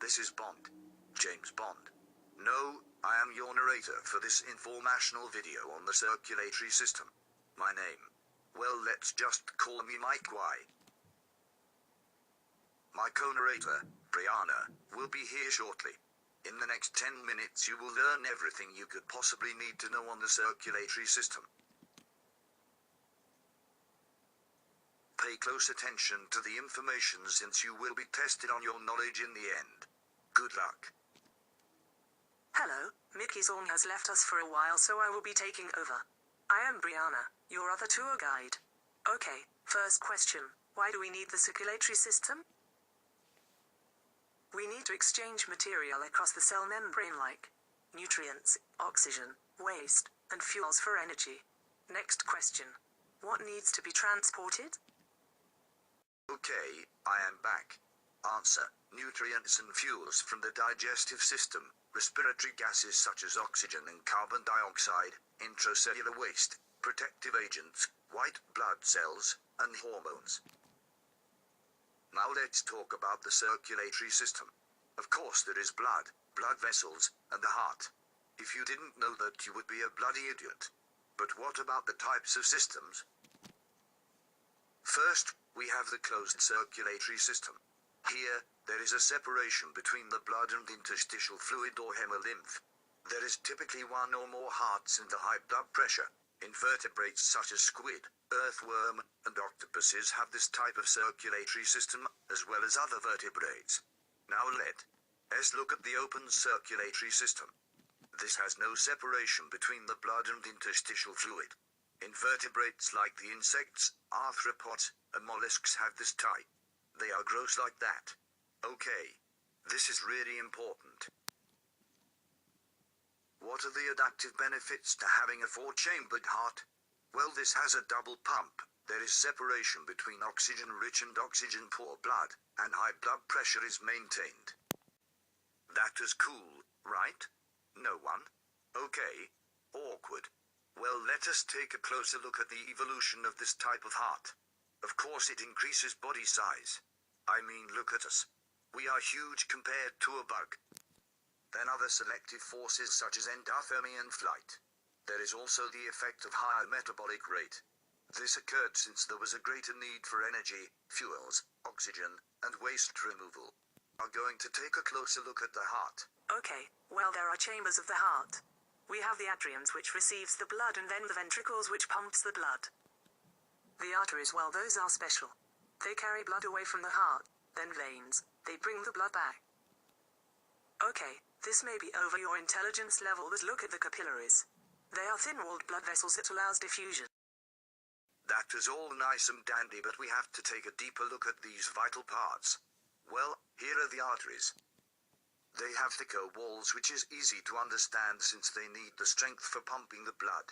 This is Bond. James Bond. No, I am your narrator for this informational video on the circulatory system. My name? Well, let's just call me Mike Y. My co-narrator, Brianna, will be here shortly. In the next 10 minutes you will learn everything you could possibly need to know on the circulatory system. Pay close attention to the information since you will be tested on your knowledge in the end. Good luck. Hello, Mickey Zorn has left us for a while, so I will be taking over. I am Brianna, your other tour guide. Okay, first question. Why do we need the circulatory system? We need to exchange material across the cell membrane like nutrients, oxygen, waste, and fuels for energy. Next question. What needs to be transported? Okay, I am back. Answer. Nutrients and fuels from the digestive system, respiratory gases such as oxygen and carbon dioxide, intracellular waste, protective agents, white blood cells, and hormones. Now let's talk about the circulatory system. Of course there is blood vessels, and the heart. If you didn't know that, you would be a bloody idiot. But what about the types of systems? First, we have the closed circulatory system. Here, there is a separation between the blood and interstitial fluid or hemolymph. There is typically one or more hearts and a high blood pressure. Invertebrates such as squid, earthworm, and octopuses have this type of circulatory system, as well as other vertebrates. Now let's look at the open circulatory system. This has no separation between the blood and interstitial fluid. Invertebrates like the insects, arthropods, and mollusks have this type. They are gross like that. Okay. This is really important. What are the adaptive benefits to having a four-chambered heart? Well, this has a double pump. There is separation between oxygen-rich and oxygen-poor blood, and high blood pressure is maintained. That is cool, right? No one? Okay. Awkward. Well, let us take a closer look at the evolution of this type of heart. Of course it increases body size. I mean, look at us. We are huge compared to a bug. Then other selective forces such as endothermy and flight. There is also the effect of higher metabolic rate. This occurred since there was a greater need for energy, fuels, oxygen, and waste removal. We are going to take a closer look at the heart. Okay, well, there are chambers of the heart. We have the atriums, which receives the blood, and then the ventricles, which pumps the blood. The arteries, well, those are special. They carry blood away from the heart. Then veins, they bring the blood back. Okay, this may be over your intelligence level, but look at the capillaries. They are thin-walled blood vessels that allows diffusion. That is all nice and dandy, but we have to take a deeper look at these vital parts. Well, here are the arteries. They have thicker walls, which is easy to understand since they need the strength for pumping the blood.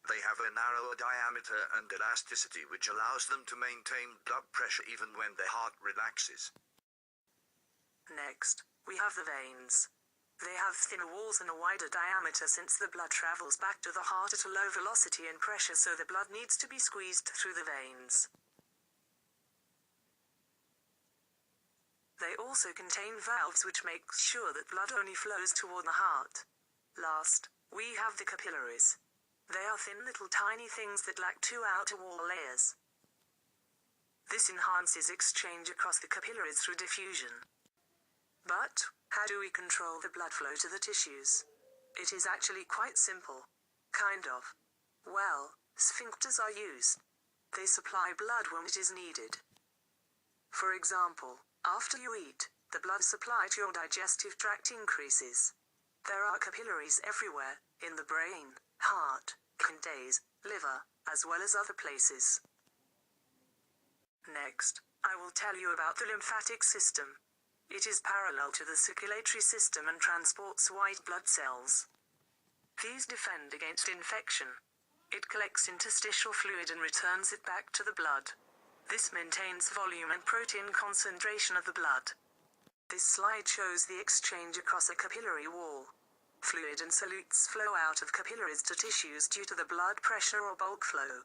They have a narrower diameter and elasticity, which allows them to maintain blood pressure even when the heart relaxes. Next, we have the veins. They have thinner walls and a wider diameter since the blood travels back to the heart at a low velocity and pressure, so the blood needs to be squeezed through the veins. They also contain valves which make sure that blood only flows toward the heart. Last, we have the capillaries. They are thin little tiny things that lack two outer wall layers. This enhances exchange across the capillaries through diffusion. But, how do we control the blood flow to the tissues? It is actually quite simple. Kind of. Well, sphincters are used. They supply blood when it is needed. For example, after you eat, the blood supply to your digestive tract increases. There are capillaries everywhere, in the brain, heart, kidneys, liver, as well as other places. Next, I will tell you about the lymphatic system. It is parallel to the circulatory system and transports white blood cells. These defend against infection. It collects interstitial fluid and returns it back to the blood. This maintains volume and protein concentration of the blood. This slide shows the exchange across a capillary wall. Fluid and solutes flow out of capillaries to tissues due to the blood pressure or bulk flow.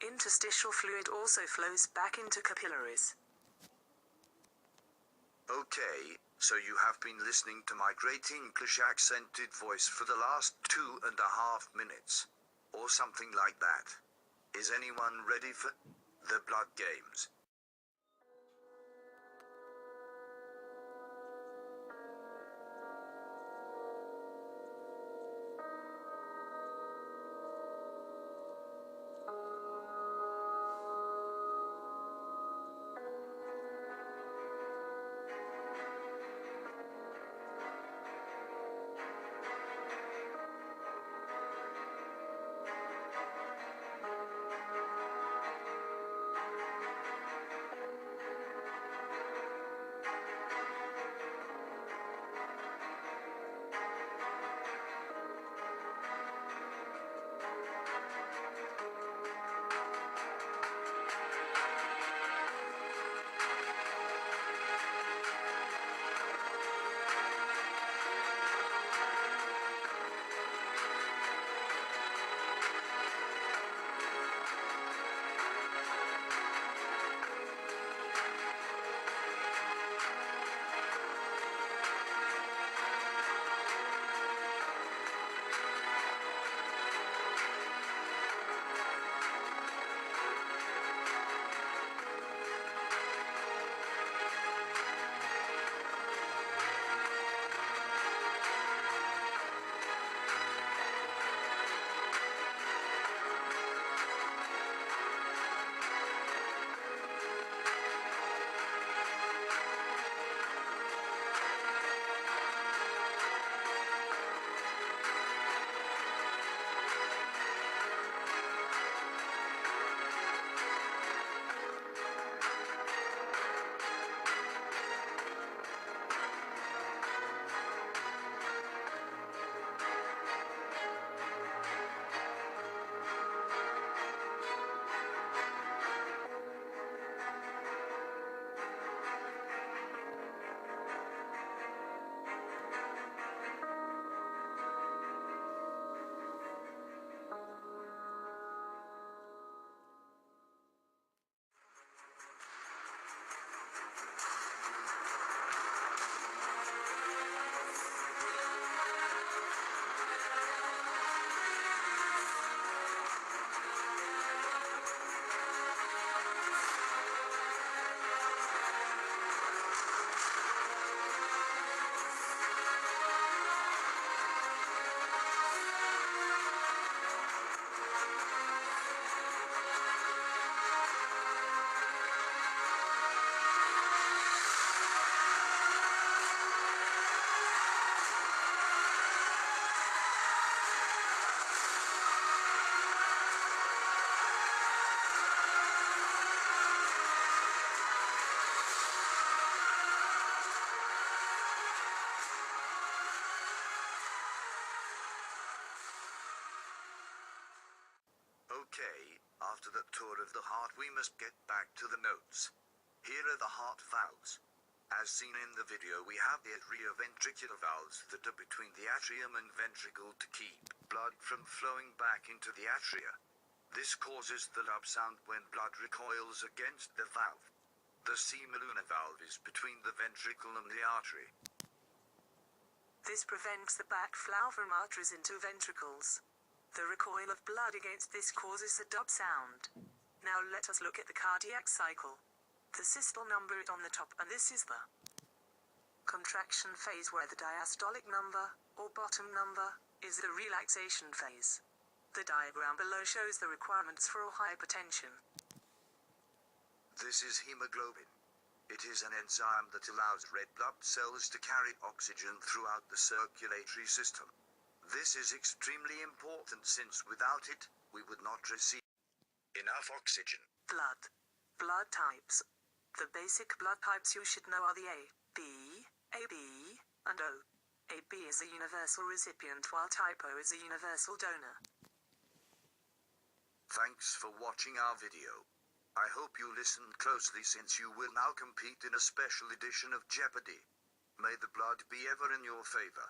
Interstitial fluid also flows back into capillaries. Okay, so you have been listening to my great English accented voice for the last 2.5 minutes. Or something like that. Is anyone ready for the blood games? Okay, after the tour of the heart we must get back to the notes. Here are the heart valves. As seen in the video we have the atrioventricular valves that are between the atrium and ventricle to keep blood from flowing back into the atria. This causes the lub sound when blood recoils against the valve. The semiluna valve is between the ventricle and the artery. This prevents the backflow from arteries into ventricles. The recoil of blood against this causes a dub sound. Now let us look at the cardiac cycle. The systole number is on the top, and this is the contraction phase, where the diastolic number, or bottom number, is the relaxation phase. The diagram below shows the requirements for hypertension. This is hemoglobin. It is an enzyme that allows red blood cells to carry oxygen throughout the circulatory system. This is extremely important since without it, we would not receive enough oxygen. Blood. Blood types. The basic blood types you should know are the A, B, AB, and O. AB is a universal recipient while type O is a universal donor. Thanks for watching our video. I hope you listened closely since you will now compete in a special edition of Jeopardy! May the blood be ever in your favor.